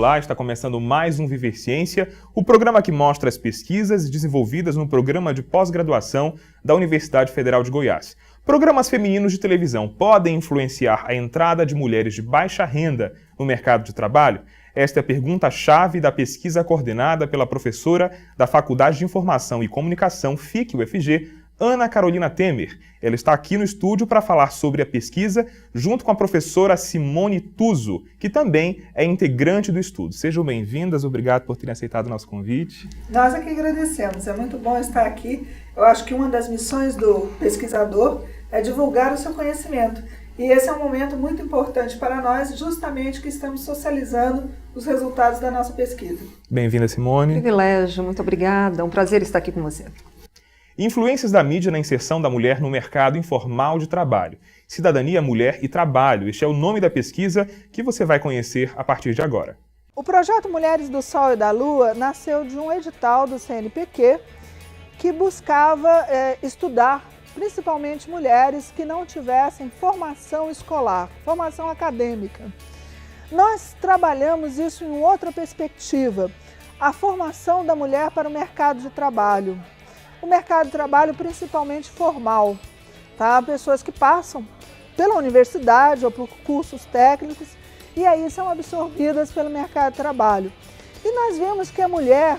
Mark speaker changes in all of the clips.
Speaker 1: Olá, está começando mais um Viver Ciência, o programa que mostra as pesquisas desenvolvidas no programa de pós-graduação da Universidade Federal de Goiás. Programas femininos de televisão podem influenciar a entrada de mulheres de baixa renda no mercado de trabalho? Esta é a pergunta-chave da pesquisa coordenada pela professora da Faculdade de Informação e Comunicação, FIC-UFG, Ana Carolina Temer. Ela está aqui no estúdio para falar sobre a pesquisa, junto com a professora Simone Tuso, que também é integrante do estudo. Sejam bem-vindas, obrigado por terem aceitado o nosso convite.
Speaker 2: Nós aqui agradecemos, é muito bom estar aqui. Eu acho que uma das missões do pesquisador é divulgar o seu conhecimento. E esse é um momento muito importante para nós, justamente que estamos socializando os resultados da nossa pesquisa.
Speaker 1: Bem-vinda, Simone.
Speaker 3: Privilégio, muito obrigada. É um prazer estar aqui com você.
Speaker 1: Influências da mídia na inserção da mulher no mercado informal de trabalho. Cidadania, Mulher e Trabalho. Este é o nome da pesquisa que você vai conhecer a partir de agora.
Speaker 2: O projeto Mulheres do Sol e da Lua nasceu de um edital do CNPq que buscava estudar principalmente mulheres que não tivessem formação escolar, formação acadêmica. Nós trabalhamos isso em outra perspectiva, a formação da mulher para o mercado de trabalho. O mercado de trabalho principalmente formal, tá? Pessoas que passam pela universidade ou por cursos técnicos e aí são absorvidas pelo mercado de trabalho. E nós vemos que a mulher,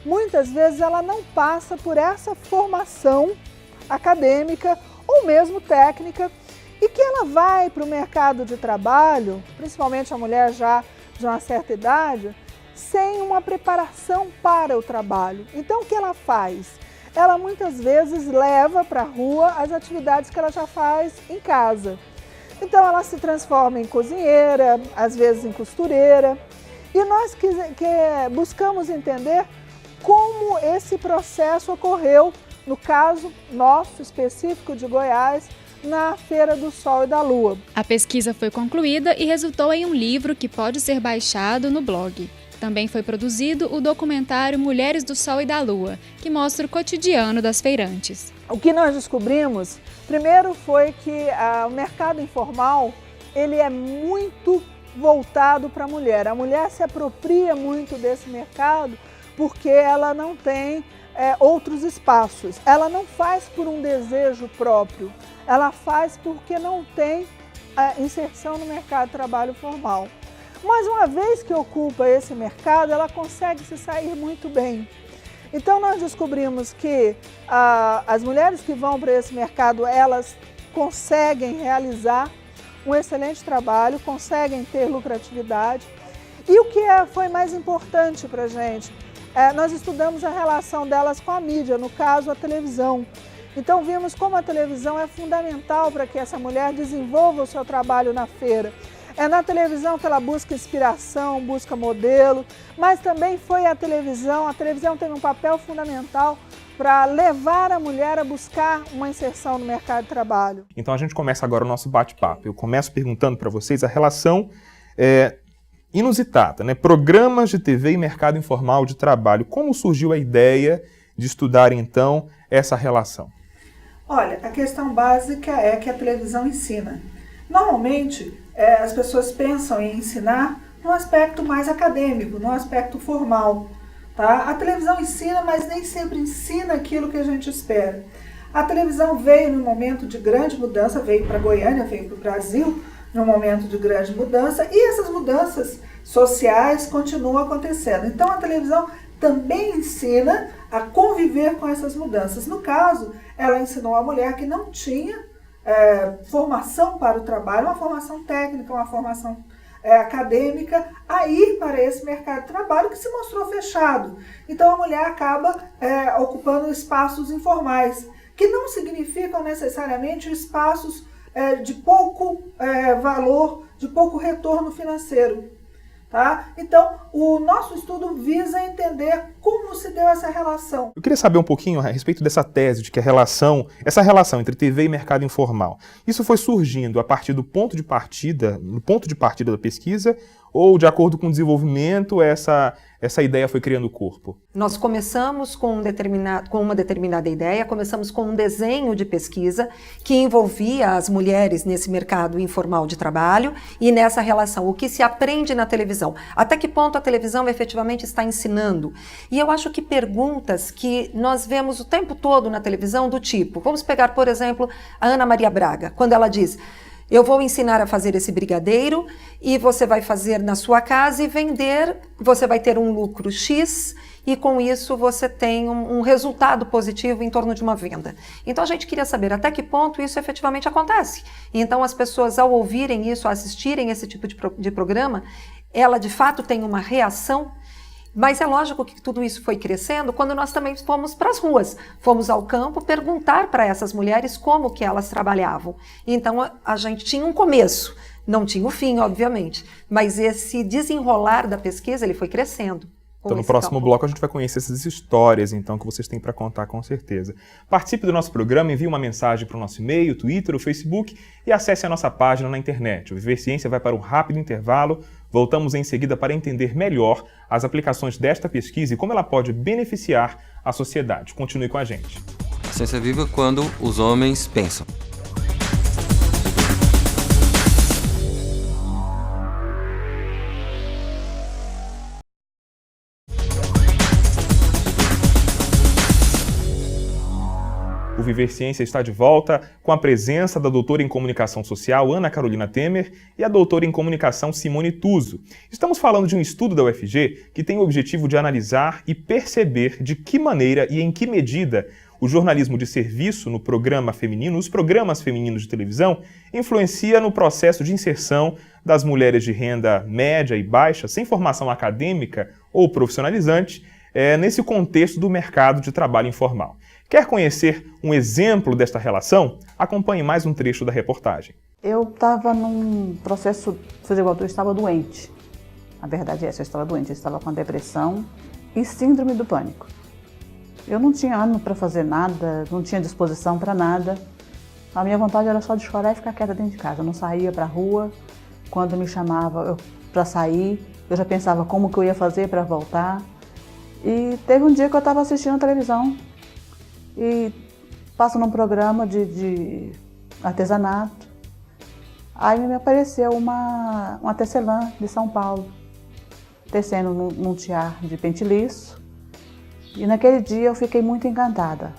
Speaker 2: muitas vezes, ela não passa por essa formação acadêmica ou mesmo técnica e que ela vai para o mercado de trabalho, principalmente a mulher já de uma certa idade, sem uma preparação para o trabalho. Então, o que ela faz? Ela muitas vezes leva para a rua as atividades que ela já faz em casa. Então ela se transforma em cozinheira, às vezes em costureira. E nós buscamos entender como esse processo ocorreu, no caso nosso específico de Goiás, na Feira do Sol e da Lua.
Speaker 4: A pesquisa foi concluída e resultou em um livro que pode ser baixado no blog. Também foi produzido o documentário Mulheres do Sol e da Lua, que mostra o cotidiano das feirantes.
Speaker 2: O que nós descobrimos, primeiro, foi que o mercado informal ele é muito voltado para a mulher. A mulher se apropria muito desse mercado porque ela não tem outros espaços. Ela não faz por um desejo próprio, ela faz porque não tem inserção no mercado de trabalho formal. Mas uma vez que ocupa esse mercado, ela consegue se sair muito bem. Então nós descobrimos que as mulheres que vão para esse mercado, elas conseguem realizar um excelente trabalho, conseguem ter lucratividade. E o que foi mais importante para a gente? Nós estudamos a relação delas com a mídia, no caso a televisão. Então vimos como a televisão é fundamental para que essa mulher desenvolva o seu trabalho na feira. É na televisão que ela busca inspiração, busca modelo, mas também foi a televisão teve um papel fundamental para levar a mulher a buscar uma inserção no mercado de trabalho.
Speaker 1: Então a gente começa agora o nosso bate-papo. Eu começo perguntando para vocês a relação inusitada, né? Programas de TV e mercado informal de trabalho. Como surgiu a ideia de estudar então essa relação?
Speaker 2: Olha, a questão básica é que a televisão ensina. Normalmente, as pessoas pensam em ensinar num aspecto mais acadêmico, num aspecto formal. Tá? A televisão ensina, mas nem sempre ensina aquilo que a gente espera. A televisão veio num momento de grande mudança, veio para Goiânia, veio para o Brasil, num momento de grande mudança, e essas mudanças sociais continuam acontecendo. Então, a televisão também ensina a conviver com essas mudanças. No caso, ela ensinou a mulher que não tinha formação para o trabalho, uma formação técnica, uma formação acadêmica, a ir para esse mercado de trabalho que se mostrou fechado. Então a mulher acaba ocupando espaços informais, que não significam necessariamente espaços de pouco valor, de pouco retorno financeiro. Tá? Então, o nosso estudo visa entender como se deu essa relação.
Speaker 1: Eu queria saber um pouquinho a respeito dessa tese de que essa relação entre TV e mercado informal, isso foi surgindo a partir do ponto de partida da pesquisa ou de acordo com o desenvolvimento essa ideia foi criando corpo?
Speaker 3: Nós começamos com uma determinada ideia, começamos com um desenho de pesquisa que envolvia as mulheres nesse mercado informal de trabalho e nessa relação, o que se aprende na televisão, até que ponto a televisão efetivamente está ensinando. E eu acho que perguntas que nós vemos o tempo todo na televisão do tipo, vamos pegar, por exemplo, a Ana Maria Braga, quando ela diz: eu vou ensinar a fazer esse brigadeiro e você vai fazer na sua casa e vender, você vai ter um lucro X e com isso você tem um resultado positivo em torno de uma venda. Então a gente queria saber até que ponto isso efetivamente acontece. Então as pessoas, ao ouvirem isso, assistirem esse tipo de programa, ela de fato tem uma reação. Mas é lógico que tudo isso foi crescendo quando nós também fomos para as ruas, fomos ao campo perguntar para essas mulheres como que elas trabalhavam. Então a gente tinha um começo, não tinha o fim, obviamente, mas esse desenrolar da pesquisa ele foi crescendo.
Speaker 1: Então no próximo bloco a gente vai conhecer essas histórias então que vocês têm para contar com certeza. Participe do nosso programa, envie uma mensagem para o nosso e-mail, Twitter ou Facebook e acesse a nossa página na internet. O Viver Ciência vai para um rápido intervalo. Voltamos em seguida para entender melhor as aplicações desta pesquisa e como ela pode beneficiar a sociedade. Continue com a gente.
Speaker 5: A ciência viva quando os homens pensam.
Speaker 1: O Viver Ciência está de volta com a presença da doutora em Comunicação Social, Ana Carolina Temer, e a doutora em Comunicação, Simone Tuso. Estamos falando de um estudo da UFG que tem o objetivo de analisar e perceber de que maneira e em que medida o jornalismo de serviço no programa feminino, os programas femininos de televisão, influencia no processo de inserção das mulheres de renda média e baixa, sem formação acadêmica ou profissionalizante, nesse contexto do mercado de trabalho informal. Quer conhecer um exemplo desta relação? Acompanhe mais um trecho da reportagem.
Speaker 6: Eu estava num processo, eu estava doente. A verdade é essa, eu estava doente, eu estava com depressão e síndrome do pânico. Eu não tinha ânimo para fazer nada, não tinha disposição para nada. A minha vontade era só de chorar e ficar quieta dentro de casa. Eu não saía para a rua. Quando me chamava para sair, eu já pensava como que eu ia fazer para voltar. E teve um dia que eu estava assistindo a televisão e passo num programa de artesanato. Aí me apareceu uma tecelã de São Paulo, tecendo num tiar de pente liço. E naquele dia eu fiquei muito encantada.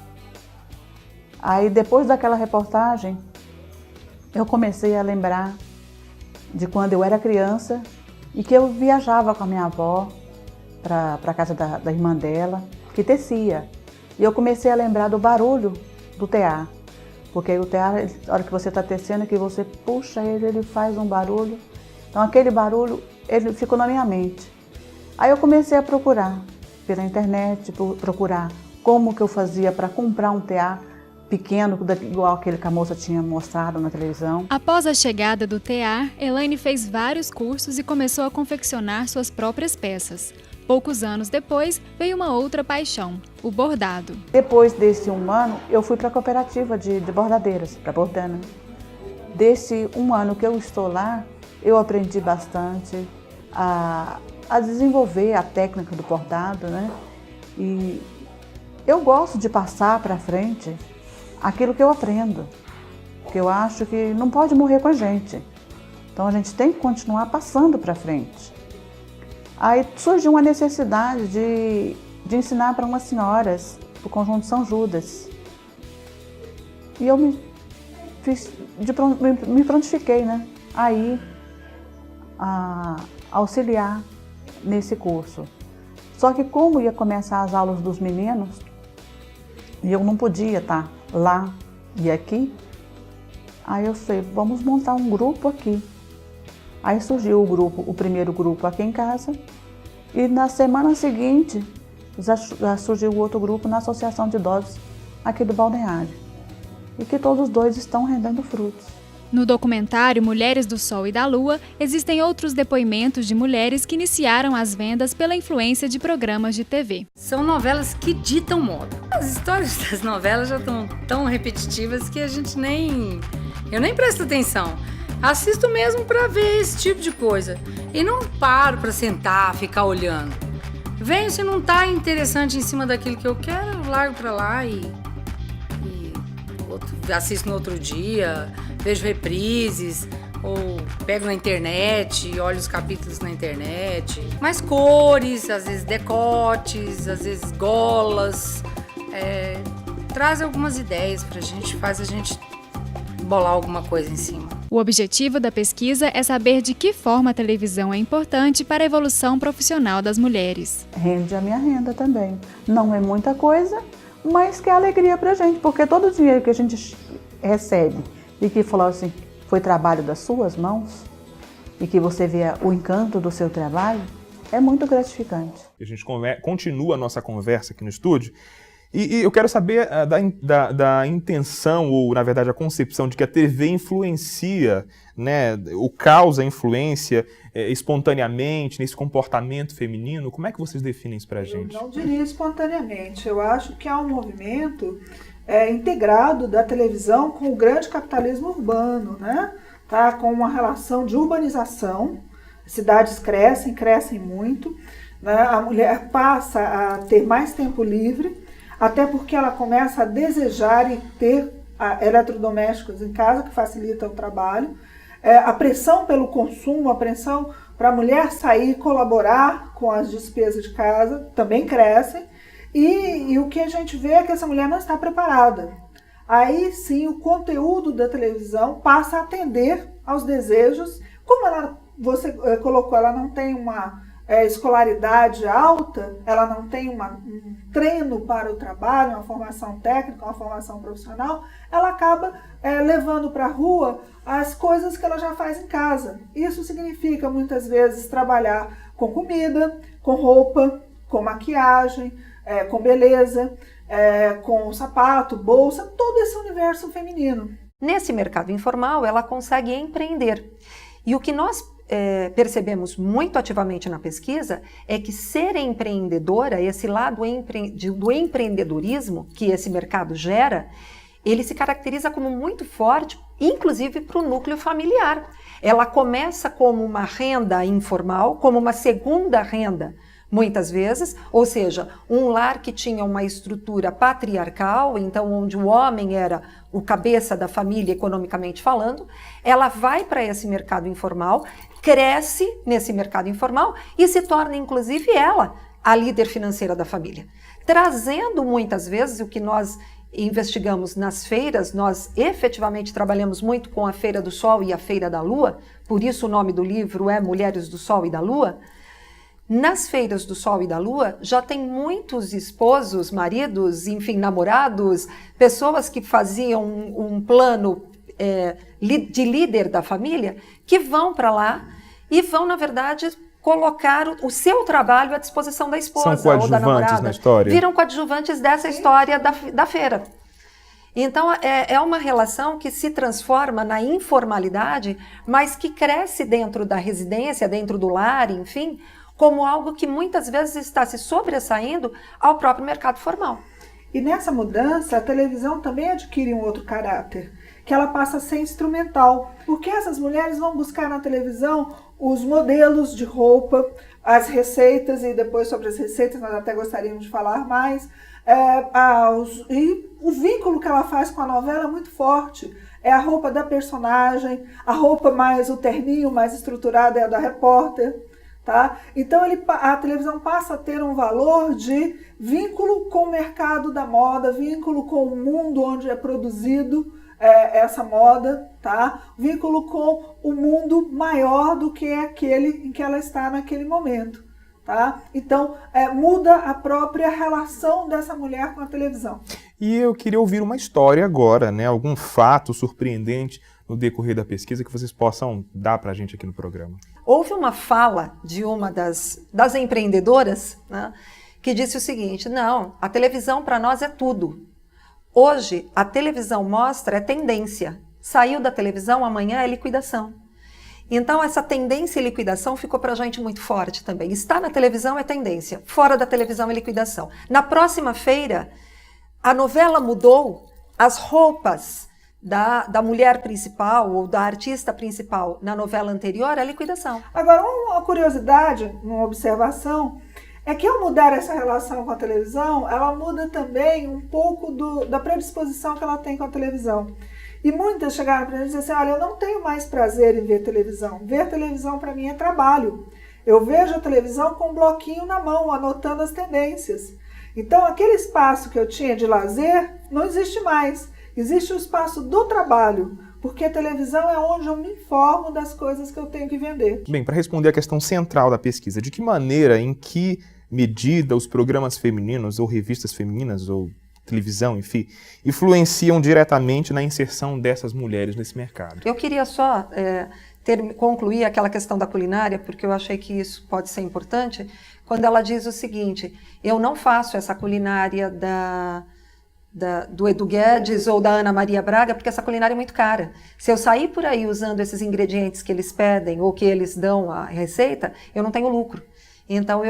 Speaker 6: Aí depois daquela reportagem, eu comecei a lembrar de quando eu era criança e que eu viajava com a minha avó para a casa da irmã dela, que tecia. E eu comecei a lembrar do barulho do tear, porque o tear, na hora que você está tecendo, que você puxa ele faz um barulho. Então aquele barulho, ele ficou na minha mente. Aí eu comecei a procurar pela internet, procurar como que eu fazia para comprar um tear pequeno, igual aquele que a moça tinha mostrado na televisão.
Speaker 4: Após a chegada do tear, Elaine fez vários cursos e começou a confeccionar suas próprias peças. Poucos anos depois, veio uma outra paixão, o bordado.
Speaker 6: Depois desse 1 ano, eu fui para a cooperativa de bordadeiras, para Bordana. Desse 1 ano que eu estou lá, eu aprendi bastante a desenvolver a técnica do bordado, né? E eu gosto de passar para frente aquilo que eu aprendo, porque eu acho que não pode morrer com a gente. Então a gente tem que continuar passando para frente. Aí surgiu uma necessidade de ensinar para umas senhoras do Conjunto São Judas. E eu me prontifiquei, né? Aí a auxiliar nesse curso. Só que como ia começar as aulas dos meninos, e eu não podia estar lá e aqui, aí eu falei, vamos montar um grupo aqui. Aí surgiu o primeiro grupo aqui em casa, e na semana seguinte já surgiu o outro grupo na Associação de Idosos aqui do Balneário. E que todos os dois estão rendendo frutos.
Speaker 4: No documentário Mulheres do Sol e da Lua, existem outros depoimentos de mulheres que iniciaram as vendas pela influência de programas de TV.
Speaker 7: São novelas que ditam moda. As histórias das novelas já estão tão repetitivas que a gente eu nem presto atenção. Assisto mesmo para ver esse tipo de coisa. E não paro para sentar, ficar olhando. Venho, se não tá interessante em cima daquilo que eu quero, eu largo para lá e assisto no outro dia, vejo reprises, ou pego na internet e olho os capítulos na internet. Mas cores, às vezes decotes, às vezes golas, traz algumas ideias pra gente, faz a gente bolar alguma coisa em cima.
Speaker 4: O objetivo da pesquisa é saber de que forma a televisão é importante para a evolução profissional das mulheres.
Speaker 6: Rende a minha renda também. Não é muita coisa, mas que é alegria pra gente, porque todo o dinheiro que a gente recebe e que falou assim, foi trabalho das suas mãos, e que você vê o encanto do seu trabalho, é muito gratificante.
Speaker 1: A gente continua a nossa conversa aqui no estúdio, e eu quero saber da intenção, ou na verdade a concepção de que a TV influencia, né, ou causa influência espontaneamente nesse comportamento feminino. Como é que vocês definem isso pra gente?
Speaker 2: Eu não diria espontaneamente, eu acho que há um movimento integrado da televisão com o grande capitalismo urbano, né? Tá? Com uma relação de urbanização, as cidades crescem muito, né? A mulher passa a ter mais tempo livre, até porque ela começa a desejar e ter eletrodomésticos em casa, que facilita o trabalho. A pressão pelo consumo, a pressão para a mulher sair e colaborar com as despesas de casa também crescem. E o que a gente vê é que essa mulher não está preparada. Aí sim o conteúdo da televisão passa a atender aos desejos. Como você colocou, ela não tem uma escolaridade alta, ela não tem um treino para o trabalho, uma formação técnica, uma formação profissional, ela acaba levando para a rua as coisas que ela já faz em casa. Isso significa muitas vezes trabalhar com comida, com roupa, com maquiagem, com beleza, com sapato, bolsa, todo esse universo feminino.
Speaker 3: Nesse mercado informal, ela consegue empreender. E o que nós percebemos muito ativamente na pesquisa é que ser empreendedora, esse lado do empreendedorismo que esse mercado gera, ele se caracteriza como muito forte, inclusive para o núcleo familiar. Ela começa como uma renda informal, como uma segunda renda, muitas vezes, ou seja, um lar que tinha uma estrutura patriarcal, então onde o homem era o cabeça da família economicamente falando, ela vai para esse mercado informal, cresce nesse mercado informal e se torna inclusive ela a líder financeira da família, trazendo muitas vezes o que nós investigamos nas feiras. Nós efetivamente trabalhamos muito com a Feira do Sol e a Feira da Lua, por isso o nome do livro é Mulheres do Sol e da Lua. Nas feiras do Sol e da Lua, já tem muitos esposos, maridos, enfim, namorados, pessoas que faziam um plano de líder da família, que vão para lá e vão, na verdade, colocar o seu trabalho à disposição da esposa ou da namorada.
Speaker 1: Na história.
Speaker 3: Viram coadjuvantes dessa história da feira. Então, é uma relação que se transforma na informalidade, mas que cresce dentro da residência, dentro do lar, enfim, como algo que muitas vezes está se sobressaindo ao próprio mercado formal.
Speaker 2: E nessa mudança, a televisão também adquire um outro caráter, que ela passa a ser instrumental, porque essas mulheres vão buscar na televisão os modelos de roupa, as receitas, e depois sobre as receitas nós até gostaríamos de falar mais, e o vínculo que ela faz com a novela é muito forte. É a roupa da personagem, a roupa mais, o terninho mais estruturado é a da repórter. Tá? Então a televisão passa a ter um valor de vínculo com o mercado da moda, vínculo com o mundo onde é produzido essa moda, tá? Vínculo com o mundo maior do que aquele em que ela está naquele momento. Tá? Então muda a própria relação dessa mulher com a televisão.
Speaker 1: E eu queria ouvir uma história agora, né? Algum fato surpreendente no decorrer da pesquisa que vocês possam dar para a gente aqui no programa.
Speaker 3: Houve uma fala de uma das empreendedoras, né, que disse o seguinte: não, a televisão para nós é tudo. Hoje, a televisão mostra tendência. Saiu da televisão, amanhã é liquidação. Então, essa tendência e liquidação ficou para a gente muito forte também. Está na televisão é tendência, fora da televisão é liquidação. Na próxima feira, a novela mudou, as roupas da mulher principal ou da artista principal na novela anterior é a liquidação.
Speaker 2: Agora, uma curiosidade, uma observação, é que ao mudar essa relação com a televisão, ela muda também um pouco da predisposição que ela tem com a televisão. E muitas chegaram para mim e disseram assim, olha, eu não tenho mais prazer em ver televisão. Ver televisão para mim é trabalho. Eu vejo a televisão com um bloquinho na mão, anotando as tendências. Então, aquele espaço que eu tinha de lazer não existe mais. Existe o espaço do trabalho, porque a televisão é onde eu me informo das coisas que eu tenho que vender.
Speaker 1: Bem, para responder a questão central da pesquisa, de que maneira, em que medida os programas femininos ou revistas femininas ou televisão, enfim, influenciam diretamente na inserção dessas mulheres nesse mercado?
Speaker 3: Eu queria só concluir aquela questão da culinária, porque eu achei que isso pode ser importante, quando ela diz o seguinte, eu não faço essa culinária do Edu Guedes ou da Ana Maria Braga, porque essa culinária é muito cara. Se eu sair por aí usando esses ingredientes que eles pedem ou que eles dão a receita, eu não tenho lucro. Então,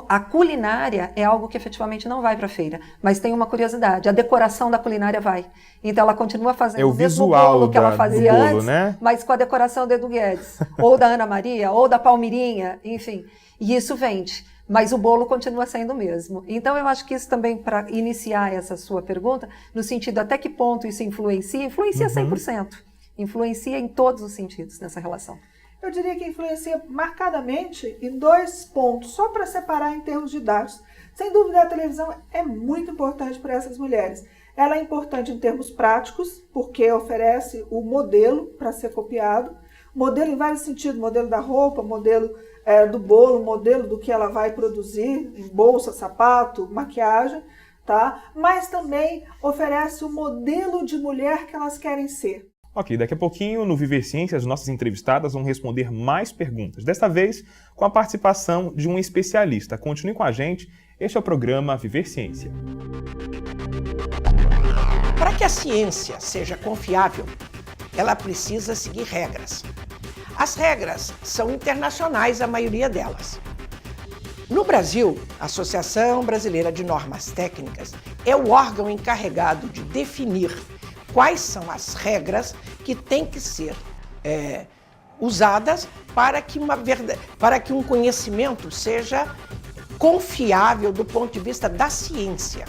Speaker 3: a culinária é algo que efetivamente não vai para a feira. Mas tem uma curiosidade, a decoração da culinária vai. Então, ela continua fazendo o mesmo bolo que ela fazia antes, né? Mas com a decoração do Edu Guedes, ou da Ana Maria, ou da Palmirinha, enfim. E isso vende, mas o bolo continua sendo o mesmo. Então, eu acho que isso também, para iniciar essa sua pergunta, no sentido até que ponto isso influencia 100%. Influencia em todos os sentidos nessa relação.
Speaker 2: Eu diria que influencia marcadamente em 2 pontos, só para separar em termos de dados. Sem dúvida, a televisão é muito importante para essas mulheres. Ela é importante em termos práticos, porque oferece o modelo para ser copiado. Modelo em vários sentidos, modelo da roupa, modelo do bolo, modelo do que ela vai produzir, em bolsa, sapato, maquiagem, tá? Mas também oferece o modelo de mulher que elas querem ser.
Speaker 1: Ok, daqui a pouquinho, no Viver Ciência, as nossas entrevistadas vão responder mais perguntas. Desta vez, com a participação de um especialista. Continue com a gente, este é o programa Viver Ciência.
Speaker 8: Para que a ciência seja confiável, ela precisa seguir regras. As regras são internacionais, a maioria delas. No Brasil, a Associação Brasileira de Normas Técnicas é o órgão encarregado de definir quais são as regras que têm que ser usadas para que um conhecimento seja confiável do ponto de vista da ciência.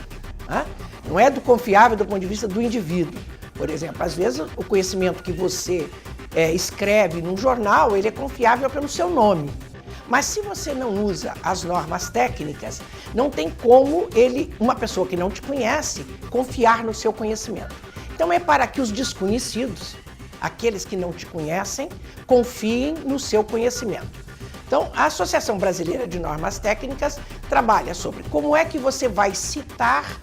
Speaker 8: Né? Não é confiável do ponto de vista do indivíduo. Por exemplo, às vezes o conhecimento que você escreve num jornal, ele é confiável pelo seu nome. Mas se você não usa as normas técnicas, não tem como uma pessoa que não te conhece, confiar no seu conhecimento. Então é para que os desconhecidos, aqueles que não te conhecem, confiem no seu conhecimento. Então, a Associação Brasileira de Normas Técnicas trabalha sobre como é que você vai citar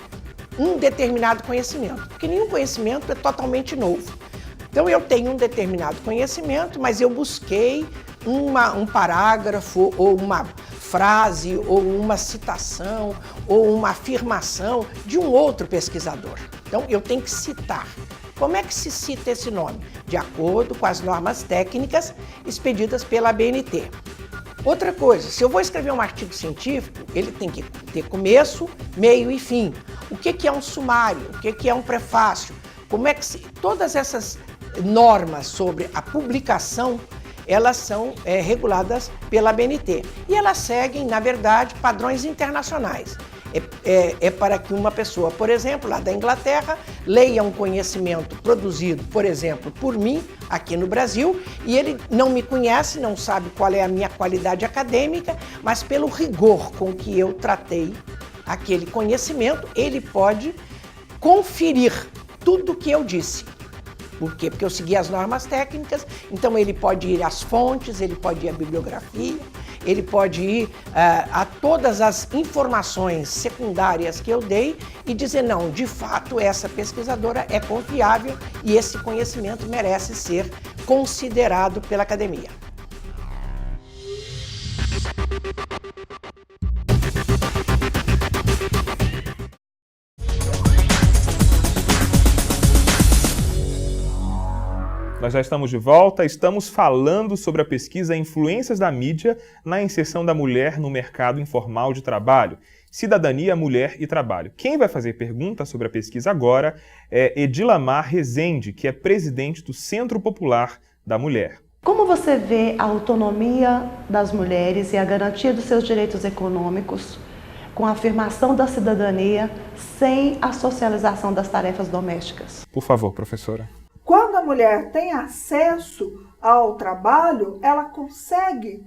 Speaker 8: um determinado conhecimento, porque nenhum conhecimento é totalmente novo. Então, eu tenho um determinado conhecimento, mas eu busquei um parágrafo, ou uma frase, ou uma citação, ou uma afirmação de um outro pesquisador. Então, eu tenho que citar. Como é que se cita esse nome? De acordo com as normas técnicas expedidas pela ABNT. Outra coisa, se eu vou escrever um artigo científico, ele tem que ter começo, meio e fim. O que é um sumário? O que é um prefácio? Todas essas normas sobre a publicação, elas são reguladas pela ABNT. E elas seguem, na verdade, padrões internacionais. É para que uma pessoa, por exemplo, lá da Inglaterra, leia um conhecimento produzido, por exemplo, por mim, aqui no Brasil, e ele não me conhece, não sabe qual é a minha qualidade acadêmica, mas pelo rigor com que eu tratei aquele conhecimento, ele pode conferir tudo o que eu disse. Por quê? Porque eu segui as normas técnicas, então ele pode ir às fontes, ele pode ir à bibliografia, ele pode ir a todas as informações secundárias que eu dei e dizer, não, de fato, essa pesquisadora é confiável e esse conhecimento merece ser considerado pela academia.
Speaker 1: Nós já estamos de volta, estamos falando sobre a pesquisa Influências da Mídia na inserção da mulher no mercado informal de trabalho. Cidadania, Mulher e Trabalho. Quem vai fazer pergunta sobre a pesquisa agora é Edilamar Rezende, que é presidente do Centro Popular da Mulher.
Speaker 9: Como você vê a autonomia das mulheres e a garantia dos seus direitos econômicos com a afirmação da cidadania sem a socialização das tarefas domésticas?
Speaker 1: Por favor, professora.
Speaker 2: Quando a mulher tem acesso ao trabalho, ela consegue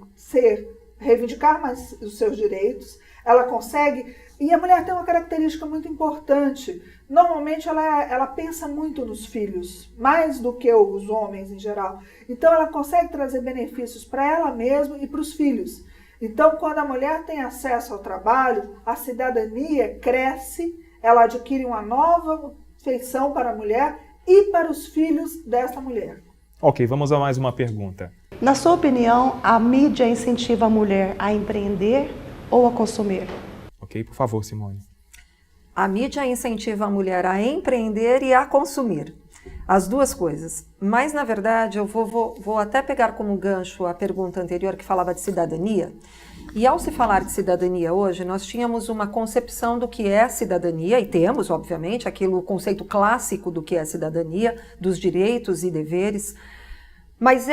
Speaker 2: reivindicar mais os seus direitos, ela consegue... E a mulher tem uma característica muito importante. Normalmente ela pensa muito nos filhos, mais do que os homens em geral. Então ela consegue trazer benefícios para ela mesma e para os filhos. Então quando a mulher tem acesso ao trabalho, a cidadania cresce, ela adquire uma nova feição para a mulher e para os filhos dessa mulher.
Speaker 1: Ok, vamos a mais uma pergunta.
Speaker 9: Na sua opinião, a mídia incentiva a mulher a empreender ou a consumir?
Speaker 1: Ok, por favor, Simone.
Speaker 3: A mídia incentiva a mulher a empreender e a consumir. As duas coisas. Mas, na verdade, eu vou até pegar como gancho a pergunta anterior que falava de cidadania. E ao se falar de cidadania hoje, nós tínhamos uma concepção do que é cidadania, e temos, obviamente, o conceito clássico do que é cidadania, dos direitos e deveres. Mas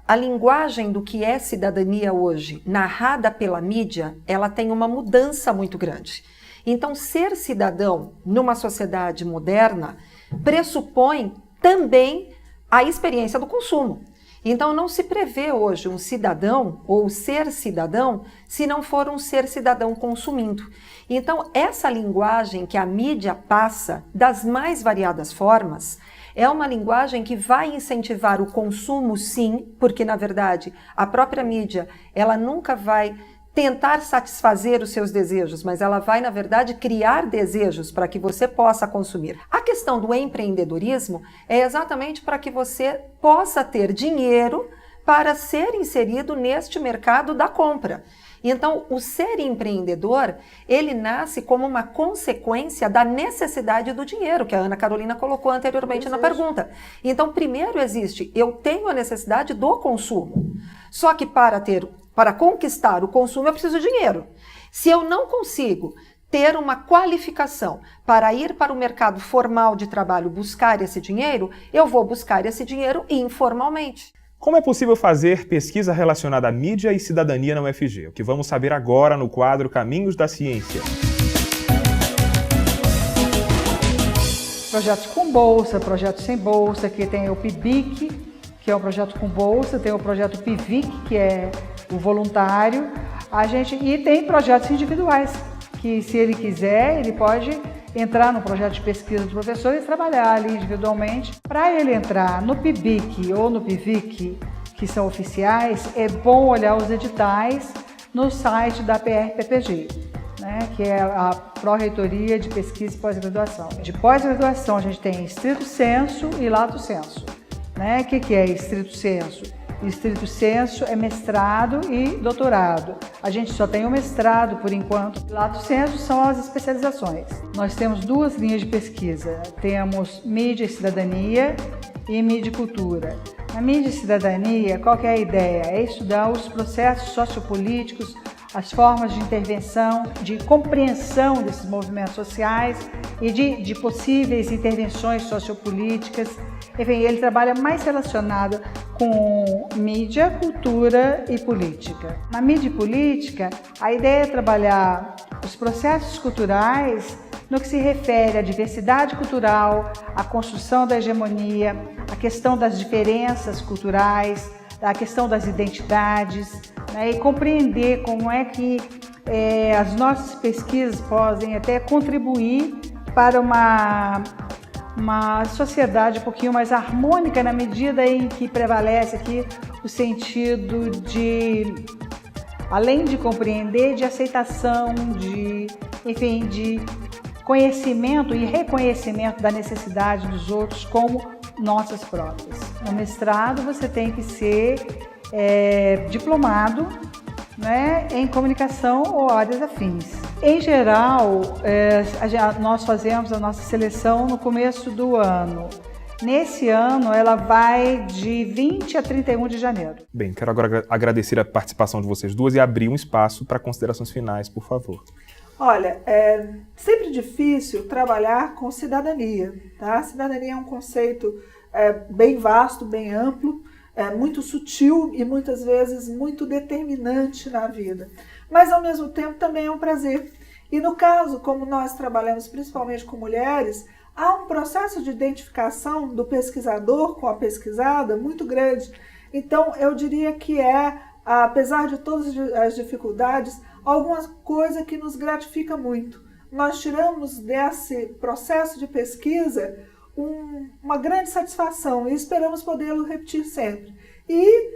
Speaker 3: a linguagem do que é cidadania hoje, narrada pela mídia, ela tem uma mudança muito grande. Então, ser cidadão numa sociedade moderna pressupõe também a experiência do consumo. Então, não se prevê hoje um cidadão ou ser cidadão se não for um ser cidadão consumindo. Então, essa linguagem que a mídia passa das mais variadas formas é uma linguagem que vai incentivar o consumo, sim, porque, na verdade, a própria mídia, ela nunca vai tentar satisfazer os seus desejos, mas ela vai, na verdade, criar desejos para que você possa consumir. A questão do empreendedorismo é exatamente para que você possa ter dinheiro para ser inserido neste mercado da compra. Então, o ser empreendedor, ele nasce como uma consequência da necessidade do dinheiro, que a Ana Carolina colocou anteriormente na pergunta. Então, primeiro eu tenho a necessidade do consumo. Só que para conquistar o consumo, eu preciso de dinheiro. Se eu não consigo ter uma qualificação para ir para o mercado formal de trabalho buscar esse dinheiro, eu vou buscar esse dinheiro informalmente.
Speaker 1: Como é possível fazer pesquisa relacionada à mídia e cidadania na UFG? O que vamos saber agora no quadro Caminhos da Ciência.
Speaker 10: Projetos com bolsa, projetos sem bolsa, aqui tem o PIBIC, que é um projeto com bolsa, tem o projeto PIVIC, que é o voluntário, e tem projetos individuais, que se ele quiser, ele pode entrar no projeto de pesquisa do professor e trabalhar ali individualmente. Para ele entrar no PIBIC ou no PIVIC, que são oficiais, é bom olhar os editais no site da PRPPG, que é a Pró-Reitoria de Pesquisa e Pós-Graduação. De pós-graduação a gente tem estrito sensu e lato sensu. O que é estrito sensu? Estrito sensu é mestrado e doutorado. A gente só tem o mestrado por enquanto. Lato sensu são as especializações. Nós temos duas linhas de pesquisa. Temos mídia e cidadania e mídia e cultura. Na mídia e cidadania, qual que é a ideia? É estudar os processos sociopolíticos, as formas de intervenção, de compreensão desses movimentos sociais e de possíveis intervenções sociopolíticas. Enfim, ele trabalha mais relacionado com mídia, cultura e política. Na mídia e política, a ideia é trabalhar os processos culturais no que se refere à diversidade cultural, à construção da hegemonia, à questão das diferenças culturais, a questão das identidades, e compreender como é que as nossas pesquisas podem até contribuir para uma sociedade um pouquinho mais harmônica na medida em que prevalece aqui o sentido de, além de compreender, de aceitação, de conhecimento e reconhecimento da necessidade dos outros como nossas próprias. No mestrado você tem que ser diplomado em comunicação ou áreas afins. Em geral, nós fazemos a nossa seleção no começo do ano. Nesse ano, ela vai de 20 a 31 de janeiro.
Speaker 1: Bem, quero agora agradecer a participação de vocês duas e abrir um espaço para considerações finais, por favor.
Speaker 2: Olha, é sempre difícil trabalhar com cidadania, tá? Cidadania é um conceito bem vasto, bem amplo, muito sutil e muitas vezes muito determinante na vida. Mas ao mesmo tempo também é um prazer. E no caso, como nós trabalhamos principalmente com mulheres, há um processo de identificação do pesquisador com a pesquisada muito grande. Então, eu diria que apesar de todas as dificuldades, alguma coisa que nos gratifica muito. Nós tiramos desse processo de pesquisa uma grande satisfação e esperamos podê-lo repetir sempre. E,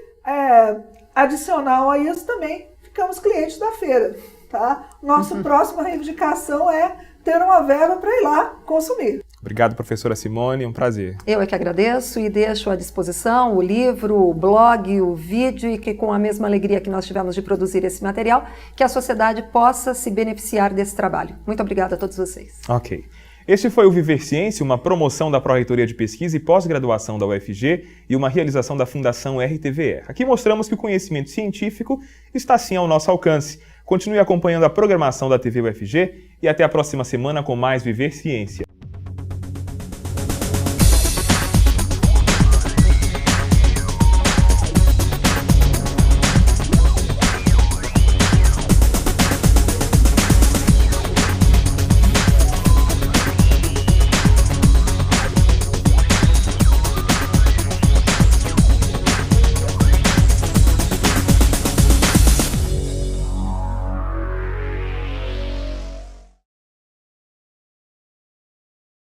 Speaker 2: adicional a isso também, ficamos clientes da feira. Tá? Nossa próxima reivindicação é ter uma verba para ir lá consumir.
Speaker 1: Obrigado, professora Simone, um prazer.
Speaker 3: Eu é que agradeço e deixo à disposição o livro, o blog, o vídeo e que com a mesma alegria que nós tivemos de produzir esse material, que a sociedade possa se beneficiar desse trabalho. Muito obrigada a todos vocês.
Speaker 1: Ok. Este foi o Viver Ciência, uma promoção da Pró-Reitoria de Pesquisa e Pós-Graduação da UFG e uma realização da Fundação RTVE. Aqui mostramos que o conhecimento científico está sim ao nosso alcance. Continue acompanhando a programação da TV UFG e até a próxima semana com mais Viver Ciência.